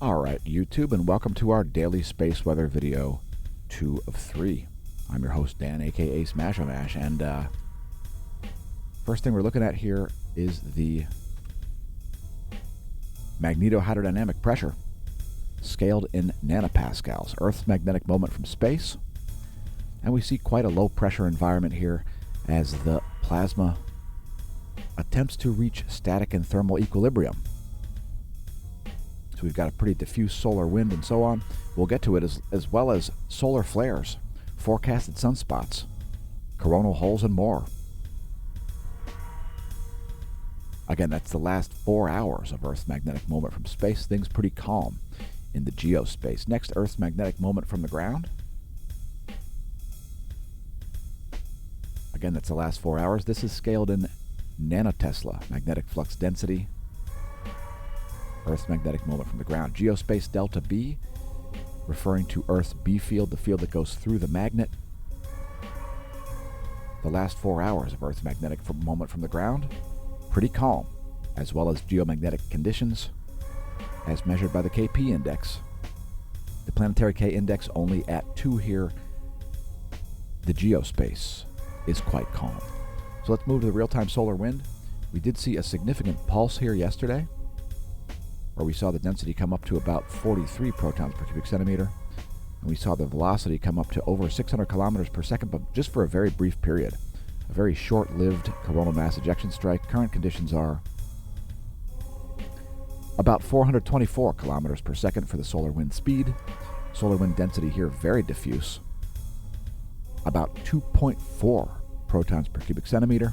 Alright, YouTube, and welcome to our daily space weather video 2 of 3. I'm your host, Dan, aka Smash-O-Mash, and first thing we're looking at here is the magnetohydrodynamic pressure, scaled in nanopascals, Earth's magnetic moment from space, and we see quite a low pressure environment here as the plasma attempts to reach static and thermal equilibrium. So we've got a pretty diffuse solar wind and so on. We'll get to it as well as solar flares, forecasted sunspots, coronal holes, and more. Again, that's the last 4 hours of Earth's magnetic moment from space. Things pretty calm in the geospace. Next, Earth's magnetic moment from the ground. Again, that's the last 4 hours. This is scaled in nanotesla, magnetic flux density. Earth's magnetic moment from the ground. Geospace delta B, referring to Earth's B field, the field that goes through the magnet. The last 4 hours of Earth's magnetic moment from the ground, pretty calm, as well as geomagnetic conditions, as measured by the KP index. The planetary K index only at 2 here. The geospace is quite calm. So let's move to the real-time solar wind. We did see a significant pulse here yesterday, where we saw the density come up to about 43 protons per cubic centimeter, and we saw the velocity come up to over 600 kilometers per second, but just for a very brief period. A very short-lived coronal mass ejection strike. Current conditions are about 424 kilometers per second for the solar wind speed. Solar wind density here very diffuse, about 2.4 protons per cubic centimeter.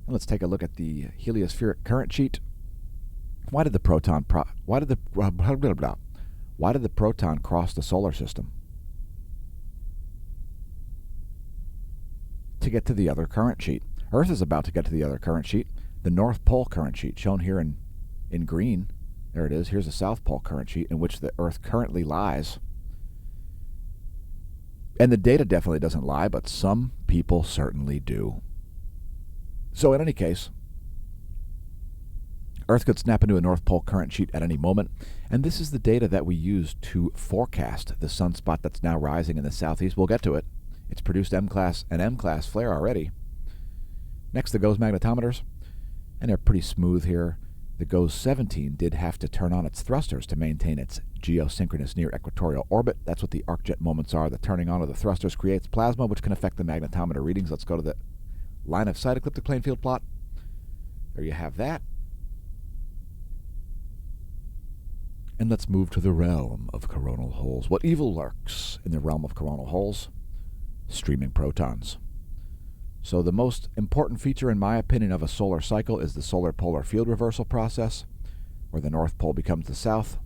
And let's take a look at the heliospheric current sheet. Why did the proton cross the solar system? To get to the other current sheet. Earth is about to get to the other current sheet, the North Pole current sheet, shown here in green. There it is. Here's the South Pole current sheet, in which the Earth currently lies. And the data definitely doesn't lie, but some people certainly do. So in any case, Earth could snap into a North Pole current sheet at any moment, and this is the data that we use to forecast the sunspot that's now rising in the southeast. We'll get to it. It's produced an M-class flare already. Next, the GOES magnetometers, and they're pretty smooth here. The GOES 17 did have to turn on its thrusters to maintain its geosynchronous near equatorial orbit. That's what the arcjet moments are. The turning on of the thrusters creates plasma, which can affect the magnetometer readings. Let's go to the line of sight ecliptic plane field plot. There you have that. And let's move to the realm of coronal holes. What evil lurks in the realm of coronal holes? Streaming protons. So the most important feature, in my opinion, of a solar cycle is the solar polar field reversal process, where the North Pole becomes the South,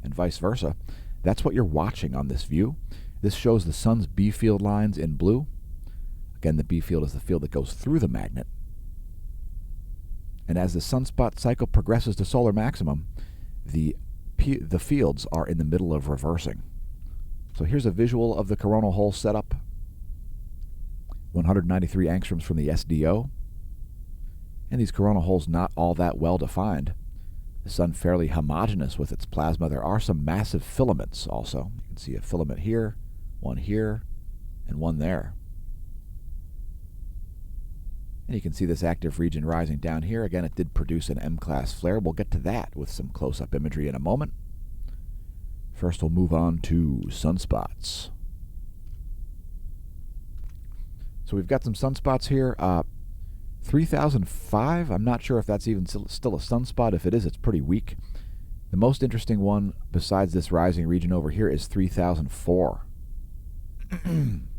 and vice versa. That's what you're watching on this view. This shows the sun's B field lines in blue. Again, the B field is the field that goes through the magnet. And as the sunspot cycle progresses to solar maximum, the fields are in the middle of reversing. So here's a visual of the coronal hole setup. 193 angstroms from the SDO. And these coronal holes not all that well defined. The sun fairly homogeneous with its plasma. There are some massive filaments also. You can see a filament here, and one there. And you can see this active region rising down here. Again, it did produce an M-class flare. We'll get to that with some close-up imagery in a moment. First, we'll move on to sunspots. So we've got some sunspots here. 3005, I'm not sure if that's even still a sunspot. If it is, it's pretty weak. The most interesting one, besides this rising region over here, is 3004.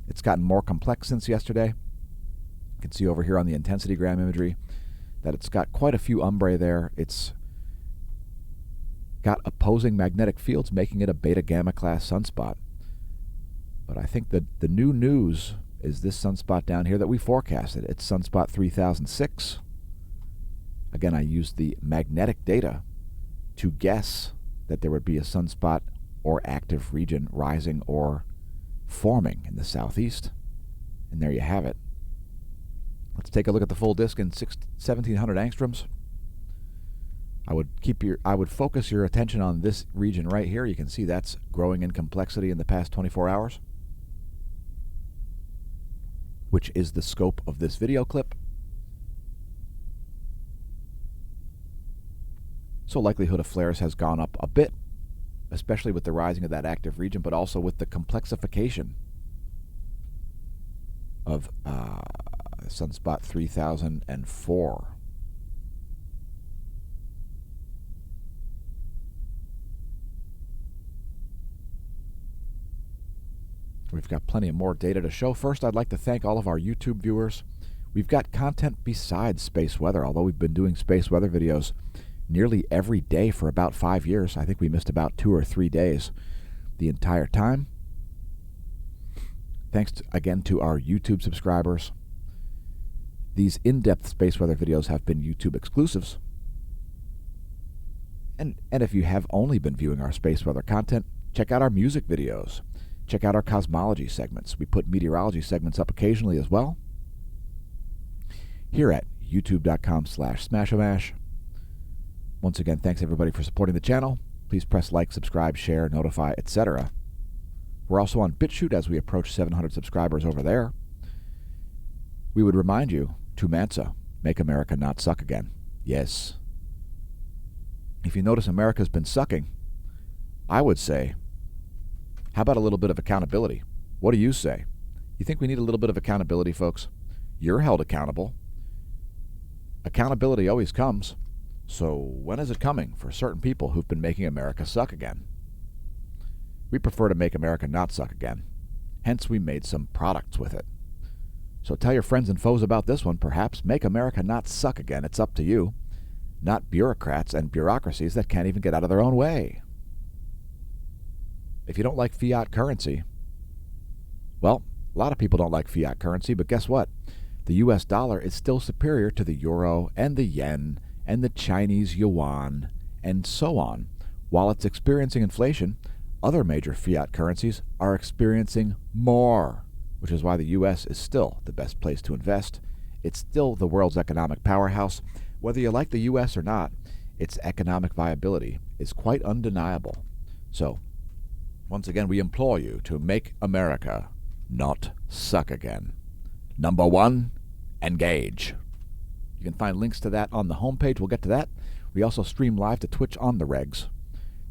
It's gotten more complex since yesterday. You can see over here on the intensity-gram imagery that it's got quite a few umbrae there. It's got opposing magnetic fields, making it a beta-gamma class sunspot. But I think that the new news is this sunspot down here that we forecasted. It's sunspot 3006. Again, I used the magnetic data to guess that there would be a sunspot or active region rising or forming in the southeast. And there you have it. Let's take a look at the full disk in 1700 angstroms. I would focus your attention on this region right here. You can see that's growing in complexity in the past 24 hours, which is the scope of this video clip. So likelihood of flares has gone up a bit, especially with the rising of that active region, but also with the complexification of Sunspot 3004. We've got plenty of more data to show. First, I'd like to thank all of our YouTube viewers. We've got content besides space weather, although we've been doing space weather videos nearly every day for about 5 years. I think we missed about 2 or 3 days the entire time. Thanks again to our YouTube subscribers. These in-depth space weather videos have been YouTube exclusives. And if you have only been viewing our space weather content, check out our music videos. Check out our cosmology segments. We put meteorology segments up occasionally as well. Here at youtube.com/smashomash. Once again, thanks everybody for supporting the channel. Please press like, subscribe, share, notify, etc. We're also on BitChute as we approach 700 subscribers over there. We would remind you to Mansa, make America not suck again. Yes. If you notice America's been sucking, I would say, how about a little bit of accountability? What do you say? You think we need a little bit of accountability, folks? You're held accountable. Accountability always comes. So when is it coming for certain people who've been making America suck again? We prefer to make America not suck again. Hence, we made some products with it. So tell your friends and foes about this one. Perhaps make America not suck again. It's up to you. Not bureaucrats and bureaucracies that can't even get out of their own way. If you don't like fiat currency, well, a lot of people don't like fiat currency, but guess what? The US dollar is still superior to the euro and the yen and the Chinese yuan and so on. While it's experiencing inflation, other major fiat currencies are experiencing more, which is why the US is still the best place to invest. It's still the world's economic powerhouse. Whether you like the US or not, its economic viability is quite undeniable. So, once again, we implore you to make America not suck again. Number 1, engage. You can find links to that on the homepage. We'll get to that. We also stream live to Twitch on the regs.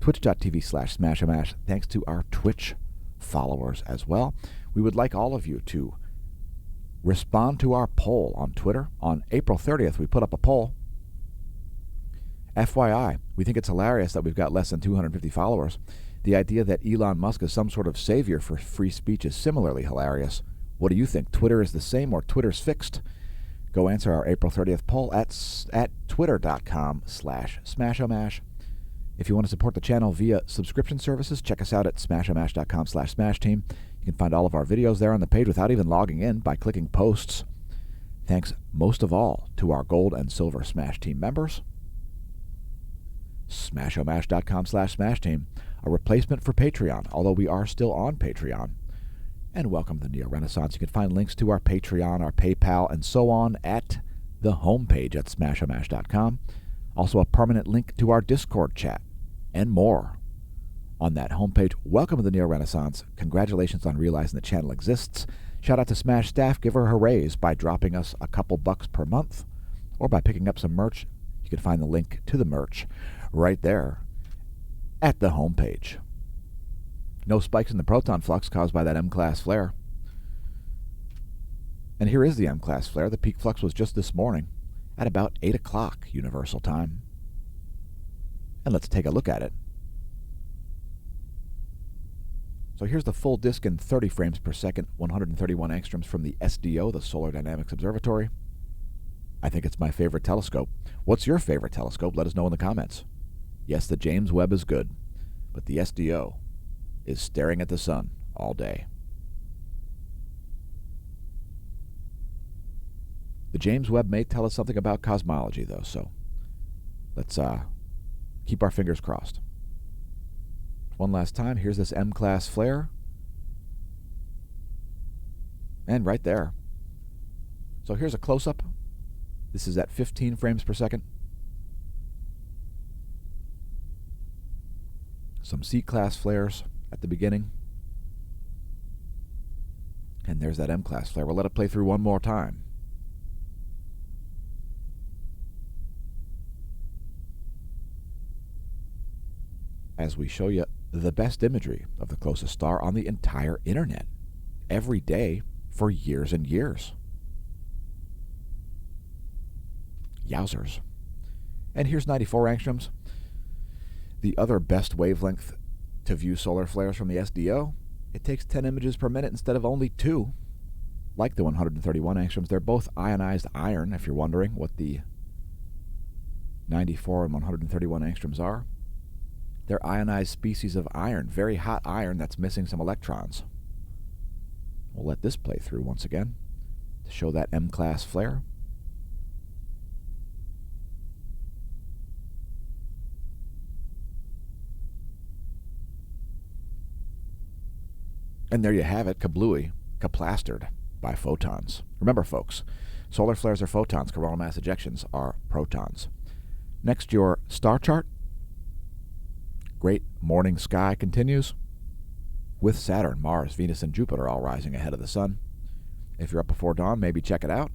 Twitch.tv/smashomash. Thanks to our Twitch followers as well. We would like all of you to respond to our poll on Twitter. On April 30th, we put up a poll. FYI, we think it's hilarious that we've got less than 250 followers. The idea that Elon Musk is some sort of savior for free speech is similarly hilarious. What do you think? Twitter is the same or Twitter's fixed? Go answer our April 30th poll at twitter.com/smashomash. If you want to support the channel via subscription services, check us out at smashomash.com/smashteam. You can find all of our videos there on the page without even logging in by clicking posts. Thanks most of all to our gold and silver Smash Team members. smashomash.com/smashteam, a replacement for Patreon, although we are still on Patreon. And welcome to the Neo-Renaissance. You can find links to our Patreon, our PayPal, and so on at the homepage at smashomash.com. Also a permanent link to our Discord chat and more on that homepage. Welcome to the Neo-Renaissance. Congratulations on realizing the channel exists. Shout out to Smash staff. Give her a raise by dropping us a couple bucks per month or by picking up some merch. You can find the link to the merch right there at the homepage. No spikes in the proton flux caused by that M-class flare. And here is the M-class flare. The peak flux was just this morning at about 8 o'clock Universal Time. And let's take a look at it. So here's the full disk in 30 frames per second, 131 angstroms from the SDO, the Solar Dynamics Observatory. I think it's my favorite telescope. What's your favorite telescope? Let us know in the comments. Yes, the James Webb is good, but the SDO is staring at the sun all day. The James Webb may tell us something about cosmology, though, so let's keep our fingers crossed. One last time, here's this M-class flare. And right there. So here's a close-up. This is at 15 frames per second. some C-class flares at the beginning. And there's that M-class flare. We'll let it play through one more time. As we show you the best imagery of the closest star on the entire internet, every day for years and years. Yowzers. And here's 94 angstroms. The other best wavelength to view solar flares from the SDO. It takes 10 images per minute instead of only 2. Like the 131 angstroms, they're both ionized iron, if you're wondering what the 94 and 131 angstroms are. They're ionized species of iron, very hot iron that's missing some electrons. We'll let this play through once again to show that M-class flare. And there you have it, kablooey, kaplastered by photons. Remember, folks, solar flares are photons, coronal mass ejections are protons. Next, your star chart. Great morning sky continues with Saturn, Mars, Venus, and Jupiter all rising ahead of the Sun. If you're up before dawn, maybe check it out.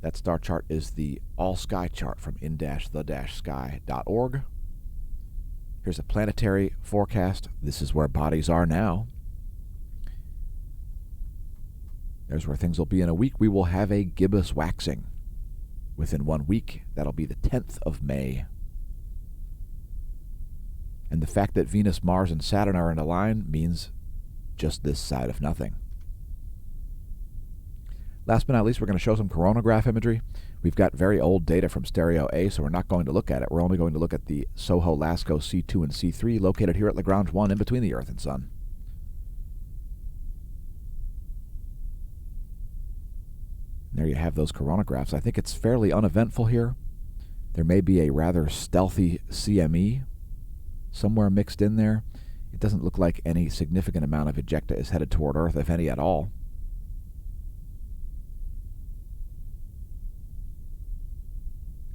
That star chart is the all-sky chart from in-the-sky.org. Here's a planetary forecast. This is where bodies are now. There's where things will be in a week. We will have a gibbous waxing within 1 week. That'll be the 10th of May. And the fact that Venus, Mars, and Saturn are in a line means just this side of nothing. Last but not least, we're going to show some coronagraph imagery. We've got very old data from Stereo A, so we're not going to look at it. We're only going to look at the Soho-Lascaux C2 and C3 located here at Lagrange 1 in between the Earth and Sun. And there you have those coronagraphs. I think it's fairly uneventful here. There may be a rather stealthy CME somewhere mixed in there. It doesn't look like any significant amount of ejecta is headed toward Earth, if any at all.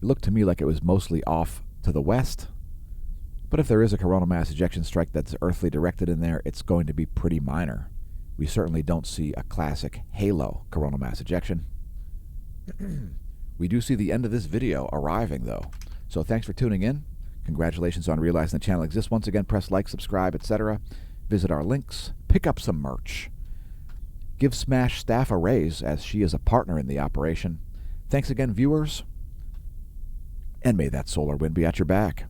It looked to me like it was mostly off to the west, but if there is a coronal mass ejection strike that's earthly directed in there, it's going to be pretty minor. We certainly don't see a classic halo coronal mass ejection. We do see the end of this video arriving, though. So thanks for tuning in. Congratulations on realizing the channel exists. Once again, press like, subscribe, etc. Visit our links. Pick up some merch. Give Smash staff a raise, as she is a partner in the operation. Thanks again, viewers. And may that solar wind be at your back.